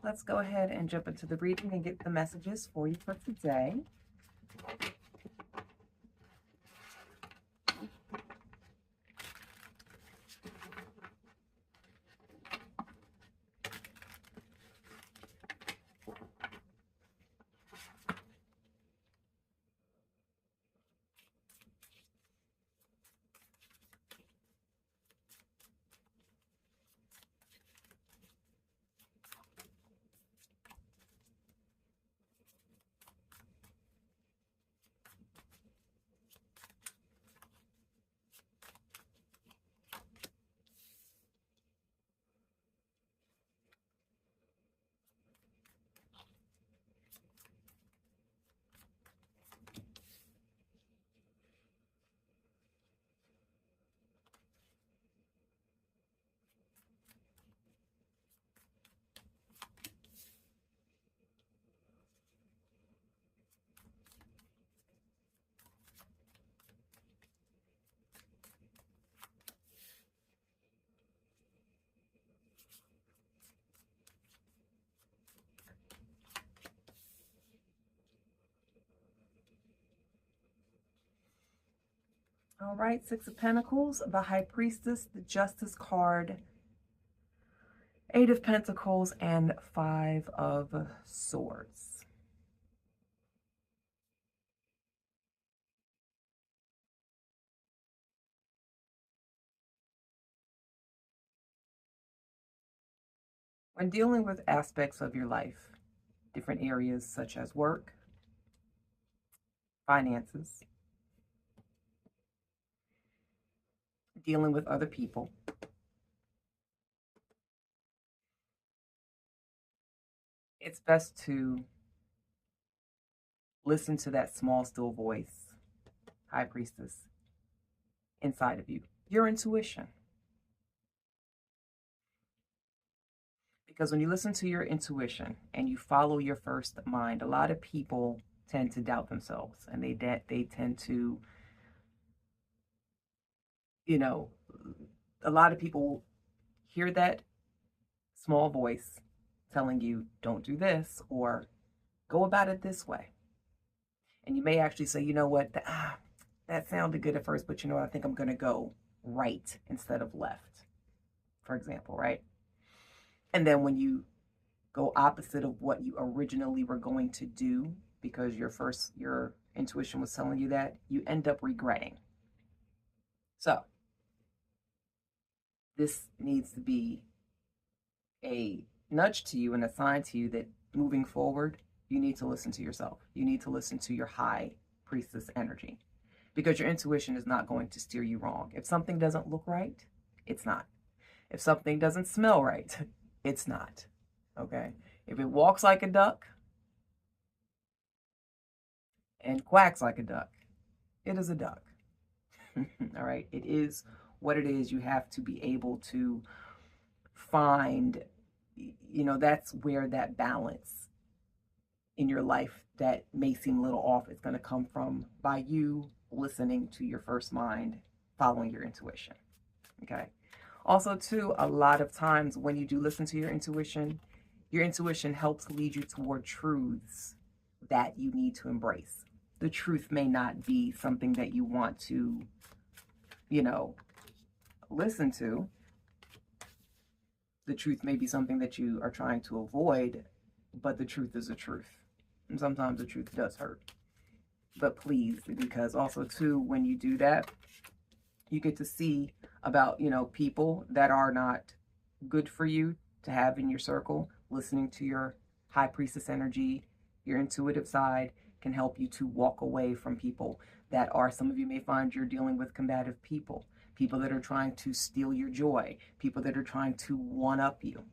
Let's go ahead and jump into the reading and get the messages for you for today. All right, Six of Pentacles, the High Priestess, the Justice card, Eight of Pentacles, and Five of Swords. When dealing with aspects of your life, different areas such as work, finances, dealing with other people, it's best to listen to that small, still voice, High Priestess, inside of you, your intuition. Because when you listen to your intuition and you follow your first mind, a lot of people tend to doubt themselves, and they tend to, you know, a lot of people hear that small voice telling you, don't do this, or go about it this way. And you may actually say, you know what, that sounded good at first, but you know what, I think I'm going to go right instead of left, for example, right? And then when you go opposite of what you originally were going to do, because your intuition was telling you that, you end up regretting. So this needs to be a nudge to you and a sign to you that moving forward, you need to listen to yourself. You need to listen to your High Priestess energy, because your intuition is not going to steer you wrong. If something doesn't look right, it's not. If something doesn't smell right, it's not. Okay? If it walks like a duck and quacks like a duck, it is a duck. All right? It is what it is. You have to be able to find, that's where that balance in your life that may seem a little off is going to come from, by you listening to your first mind, following your intuition. Okay? Also, too, a lot of times when you do listen to your intuition helps lead you toward truths that you need to embrace. The truth may not be something that you want to, listen to. The truth may be something that you are trying to avoid, but the truth is the truth. And sometimes the truth does hurt. But please, because also, too, when you do that, you get to see about, people that are not good for you to have in your circle. Listening to your High Priestess energy, your intuitive side, can help you to walk away from people that are, some of you may find you're dealing with combative people, people that are trying to steal your joy, people that are trying to one-up you.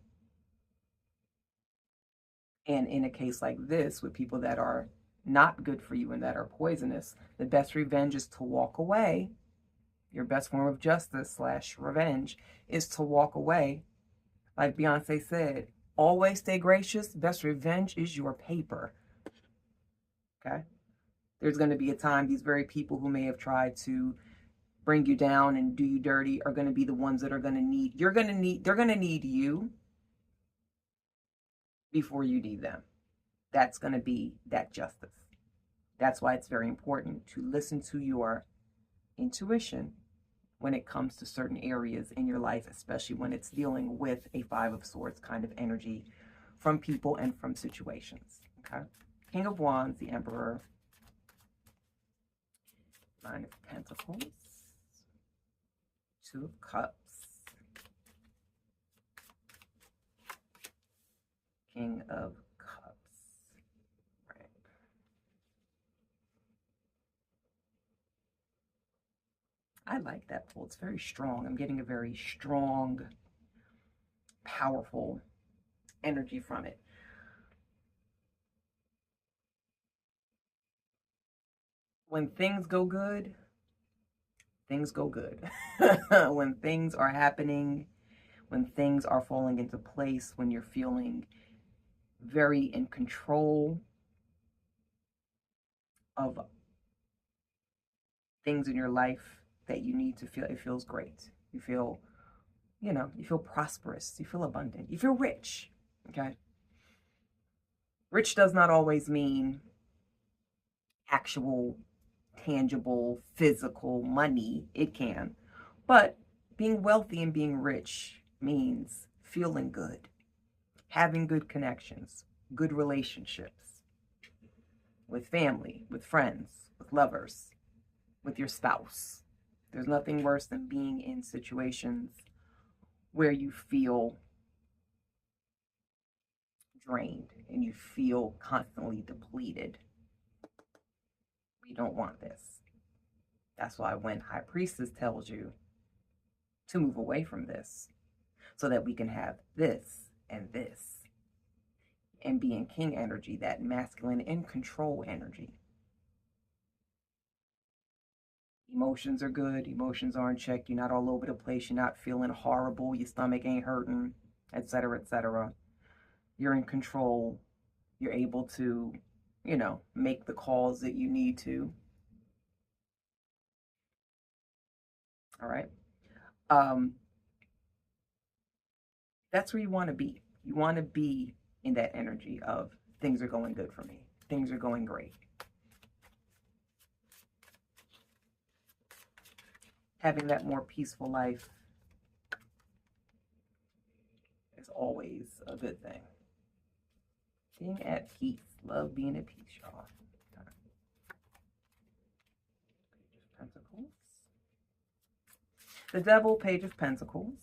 And in a case like this, with people that are not good for you and that are poisonous, the best revenge is to walk away. Your best form of justice / revenge is to walk away. Like Beyonce said, always stay gracious. Best revenge is your paper. Okay? There's going to be a time these very people who may have tried to bring you down and do you dirty are going to be the ones that are going to need, they're going to need you before you need them. That's going to be that justice. That's why it's very important to listen to your intuition when it comes to certain areas in your life, especially when it's dealing with a Five of Swords kind of energy from people and from situations. Okay. King of Wands, the Emperor, Nine of Pentacles, Two of Cups, King of Cups. Right. I like that pull. It's very strong. I'm getting a very strong, powerful energy from it. When things go good, things go good. When things are happening, when things are falling into place, when you're feeling very in control of things in your life that you need to feel, it feels great. You feel, you feel prosperous, you feel abundant, you feel rich. Okay. Rich does not always mean actual, tangible, physical money. It can. But being wealthy and being rich means feeling good, having good connections, good relationships with family, with friends, with lovers, with your spouse. There's nothing worse than being in situations where you feel drained and you feel constantly depleted. You don't want this. That's why when High Priestess tells you to move away from this so that we can have this and this and be in King energy, that masculine and control energy. Emotions are good. Emotions are in check. You're not all over the place. You're not feeling horrible. Your stomach ain't hurting, etc., etc. You're in control. You're able to, make the calls that you need to. All right. That's where you want to be. You want to be in that energy of things are going good for me. Things are going great. Having that more peaceful life is always a good thing. Being at peace. Love being at peace, y'all. Page of Pentacles. The Devil, Page of Pentacles.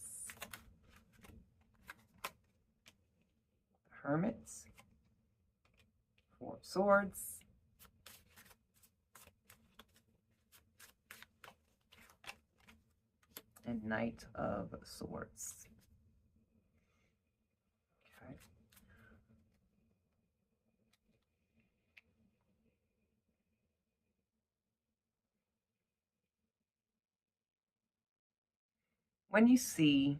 Hermit. Four of Swords. And Knight of Swords. Okay. When you see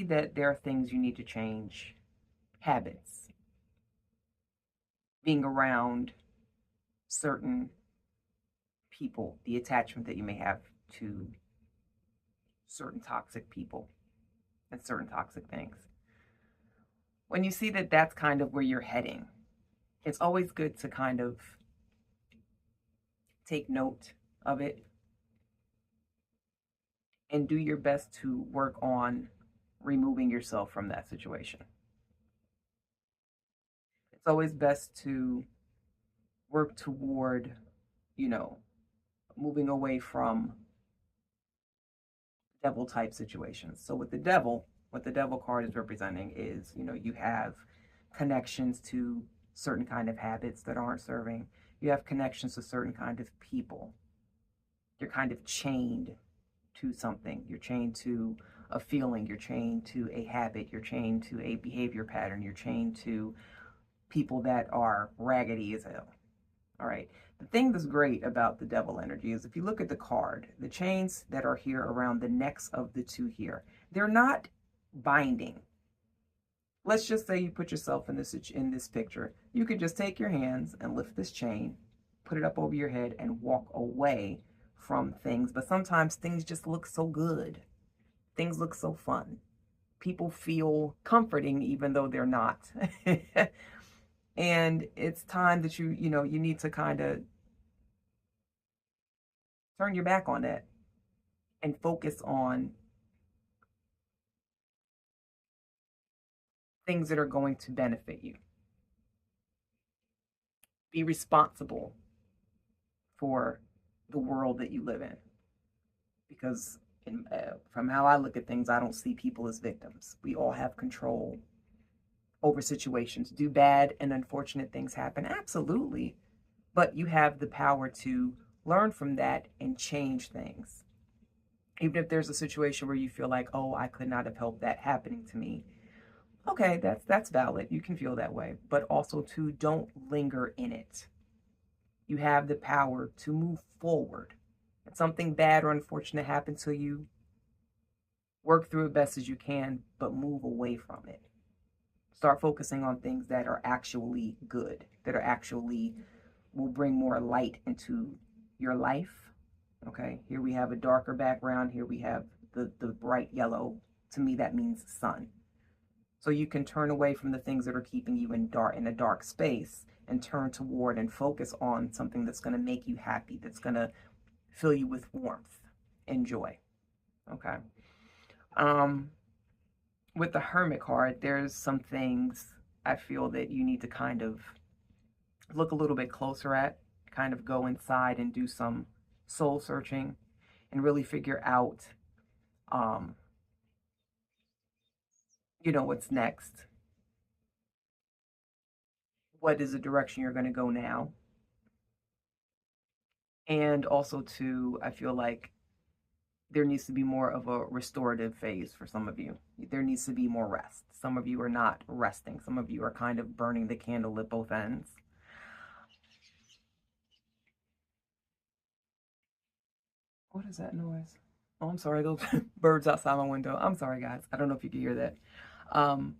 that there are things you need to change, habits, being around certain people, the attachment that you may have to certain toxic people and certain toxic things. When you see that that's kind of where you're heading, it's always good to kind of take note of it and do your best to work on removing yourself from that situation. It's always best to work toward, moving away from devil type situations. So with the devil, what the devil card is representing is, you have connections to certain kind of habits that aren't serving. You have connections to certain kind of people. You're kind of chained to something. You're chained to a feeling. You're chained to a habit. You're chained to a behavior pattern. You're chained to people that are raggedy as hell. All right. The thing that's great about the devil energy is if you look at the card, the chains that are here around the necks of the two here, they're not binding let's just say you put yourself in this picture. You could just take your hands and lift this chain, put it up over your head, and walk away from things. But sometimes things just look so good. Things look so fun. People feel comforting even though they're not. And it's time that you need to kind of turn your back on that and focus on things that are going to benefit you. Be responsible for the world that you live in. Because from how I look at things, I don't see people as victims. We all have control over situations. Do bad and unfortunate things happen? Absolutely. But you have the power to learn from that and change things. Even if there's a situation where you feel like, oh, I could not have helped that happening to me. Okay, that's valid. You can feel that way. But also, too, don't linger in it. You have the power to move forward. If something bad or unfortunate happened to you, work through it best as you can, but move away from it. Start focusing on things that are actually good, that are actually will bring more light into your life. Okay, here we have a darker background. Here we have the bright yellow. To me, that means sun. So you can turn away from the things that are keeping you in a dark space and turn toward and focus on something that's going to make you happy, that's going to fill you with warmth and joy. Okay. With the Hermit card, there's some things I feel that you need to kind of look a little bit closer at, kind of go inside and do some soul searching and really figure out, what's next. What is the direction you're going to go now? And also, too, I feel like there needs to be more of a restorative phase for some of you. There needs to be more rest. Some of you are not resting. Some of you are kind of burning the candle at both ends. What is that noise? Oh, I'm sorry. Those birds outside my window. I'm sorry, guys. I don't know if you can hear that. Um,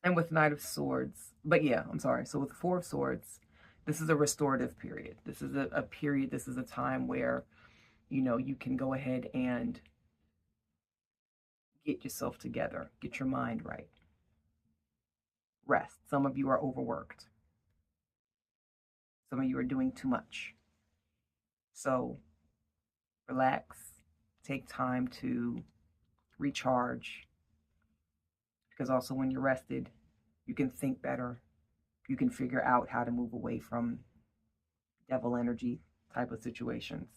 and with Knight of Swords. But yeah, I'm sorry. So with Four of Swords, this is a restorative period. This is a period, this is a time where, you can go ahead and get yourself together, get your mind right. Rest. Some of you are overworked. Some of you are doing too much. So relax, take time to recharge. Because also when you're rested, you can think better. You can figure out how to move away from devil energy type of situations.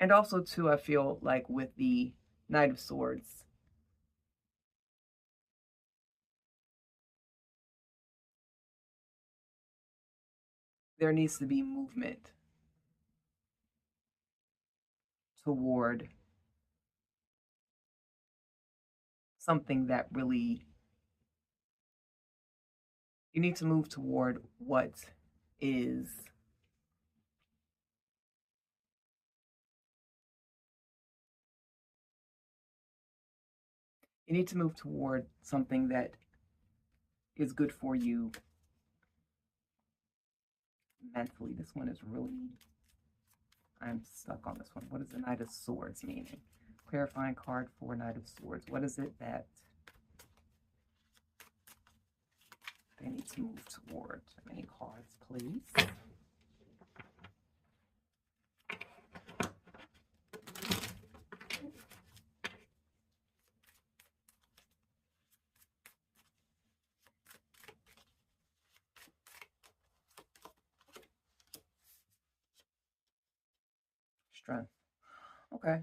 And also, too, I feel like with the Knight of Swords, there needs to be movement toward something that really, you need to move toward what is you need to move toward something that is good for you mentally. This one is really, I'm stuck on this one. What is the Knight of Swords meaning? Clarifying card for Knight of Swords. What is it that they need to move toward? Many cards, please. Strength. Okay.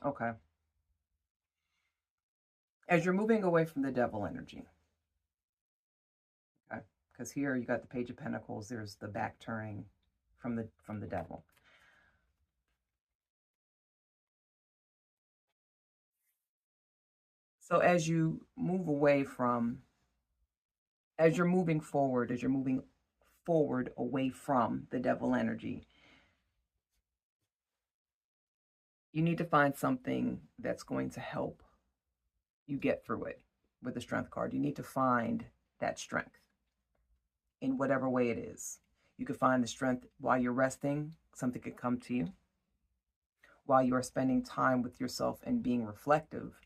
Okay. As you're moving away from the devil energy, okay, because here you got the Page of Pentacles. There's the back turning from the devil. So as you move away from, as you're moving forward, as you're moving forward away from the devil energy, you need to find something that's going to help you get through it with the strength card. You need to find that strength in whatever way it is. You could find the strength while you're resting, something could come to you. While you are spending time with yourself and being reflective,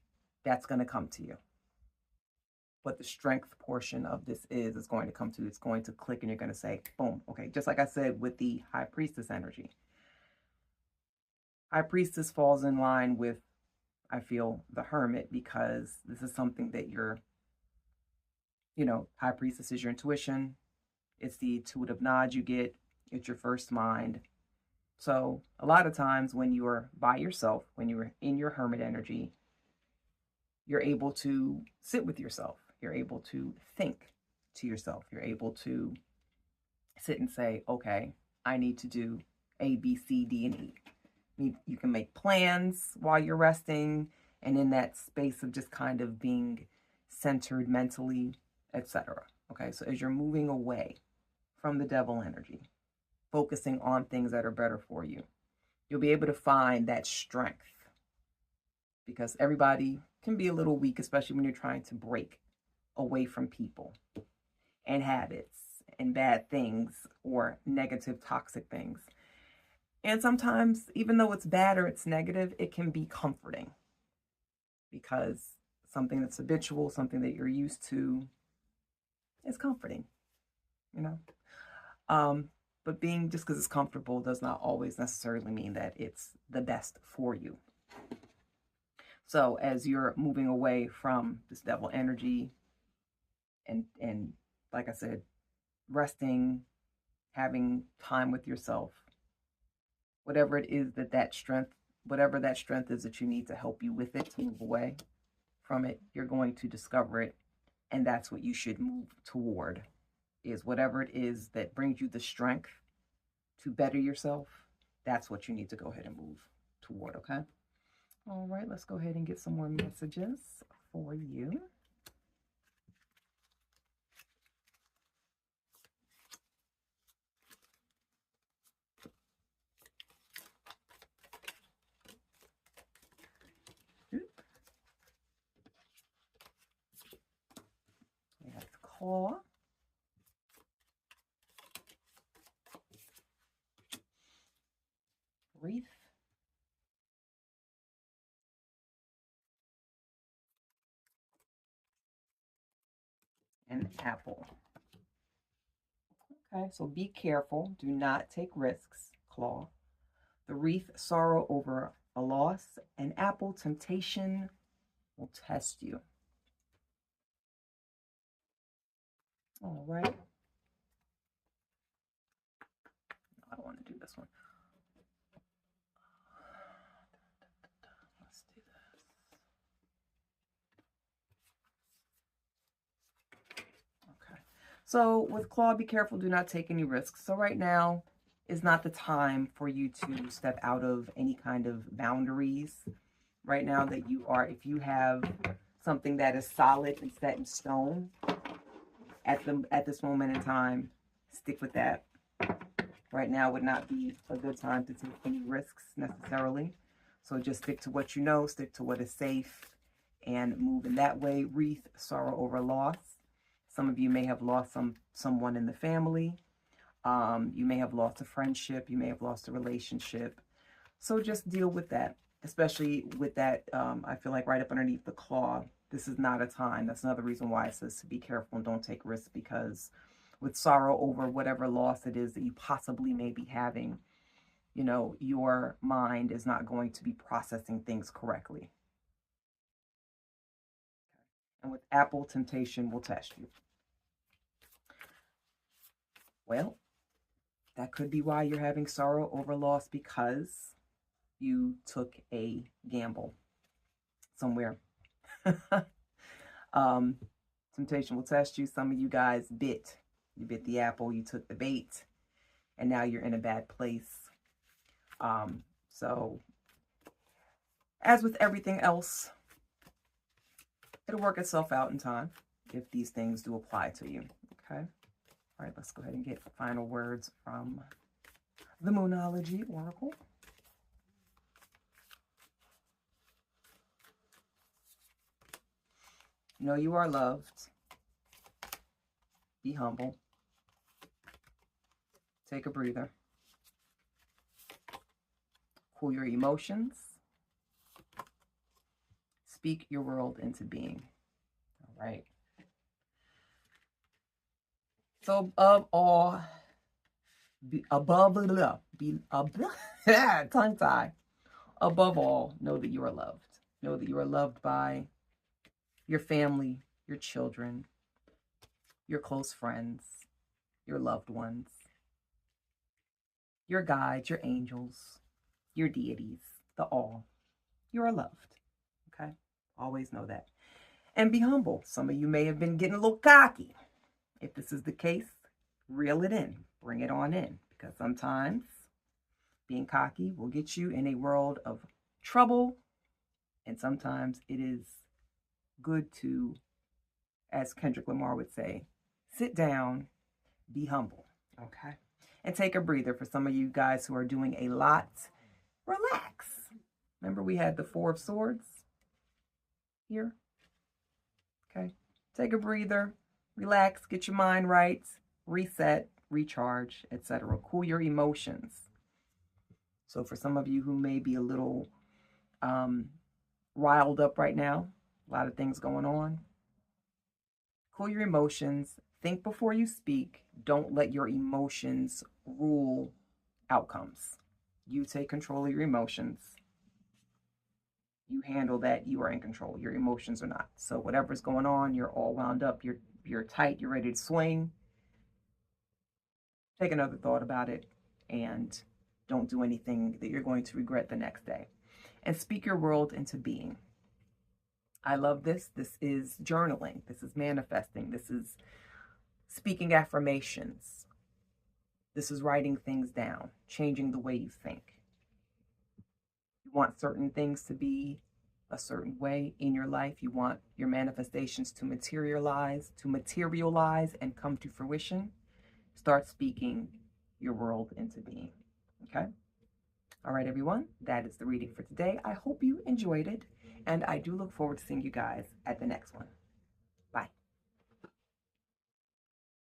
that's going to come to you. What the strength portion of this is going to come to. It's going to click and you're going to say, boom, okay. Just like I said with the High Priestess energy. High Priestess falls in line with, I feel, the Hermit, because this is something that you're, High Priestess is your intuition. It's the intuitive nod you get. It's your first mind. So a lot of times when you're by yourself, when you're in your Hermit energy, you're able to sit with yourself. You're able to think to yourself. You're able to sit and say, okay, I need to do A, B, C, D, and E. You can make plans while you're resting and in that space of just kind of being centered mentally, etc. Okay, so as you're moving away from the devil energy, focusing on things that are better for you, you'll be able to find that strength, because everybody can be a little weak, especially when you're trying to break away from people and habits and bad things or negative, toxic things. And sometimes, even though it's bad or it's negative, it can be comforting, because something that's habitual, something that you're used to, is comforting, you know? But being, just because it's comfortable does not always necessarily mean that it's the best for you. So as you're moving away from this devil energy and like I said, resting, having time with yourself, whatever it is that strength, whatever that strength is that you need to help you with it, to move away from it, you're going to discover it. And that's what you should move toward, is whatever it is that brings you the strength to better yourself. That's what you need to go ahead and move toward, okay? All right, let's go ahead and get some more messages for you. We have Claw. Wreath. And Apple. Okay, so be careful. Do not take risks, Claw. The Wreath, sorrow over a loss. And Apple, temptation will test you. All right. I don't want to do this one. Let's do this. Okay. So with Claw, be careful. Do not take any risks. So right now is not the time for you to step out of any kind of boundaries. Right now that you are, if you have something that is solid and set in stone at this moment in time, stick with that. Right now would not be a good time to take any risks necessarily. So just stick to what you know, stick to what is safe, and move in that way. Wreath, sorrow over loss. Some of you may have lost someone in the family. You may have lost a friendship. You may have lost a relationship. So just deal with that, especially with that. I feel like right up underneath the Claw, this is not a time. That's another reason why it says to be careful and don't take risks, because with sorrow over whatever loss it is that you possibly may be having, your mind is not going to be processing things correctly. And with Apple, temptation will test you. Well, that could be why you're having sorrow over loss, because you took a gamble somewhere. Temptation will test you. Some of you guys you bit the apple, you took the bait, and now you're in a bad place. So as with everything else, it'll work itself out in time if these things do apply to you. Okay. All right, let's go ahead and get final words from the Moonology Oracle. Know you are loved. Be humble. Take a breather. Cool your emotions. Speak your world into being. All right. So above tongue tie. Above all, know that you are loved. Know that you are loved by your family, your children, your close friends, your loved ones, your guides, your angels, your deities, the all. You are loved. Okay? Always know that. And be humble. Some of you may have been getting a little cocky. If this is the case, reel it in. Bring it on in. Because sometimes being cocky will get you in a world of trouble. And sometimes it is good to, as Kendrick Lamar would say, sit down, be humble. Okay? And take a breather. For some of you guys who are doing a lot, relax. Remember we had the Four of Swords here? Okay? Take a breather, relax, get your mind right, reset, recharge, etc. Cool your emotions. So for some of you who may be a little riled up right now, a lot of things going on, cool your emotions. Think before you speak. Don't let your emotions rule outcomes. You take control of your emotions. You handle that. You are in control. Your emotions are not. So whatever's going on, you're all wound up. You're tight. You're ready to swing. Take another thought about it and don't do anything that you're going to regret the next day. And speak your world into being. I love this. This is journaling. This is manifesting. This is speaking affirmations. This is writing things down, changing the way you think. You want certain things to be a certain way in your life. You want your manifestations to materialize and come to fruition. Start speaking your world into being. Okay? All right, everyone. That is the reading for today. I hope you enjoyed it, and I do look forward to seeing you guys at the next one.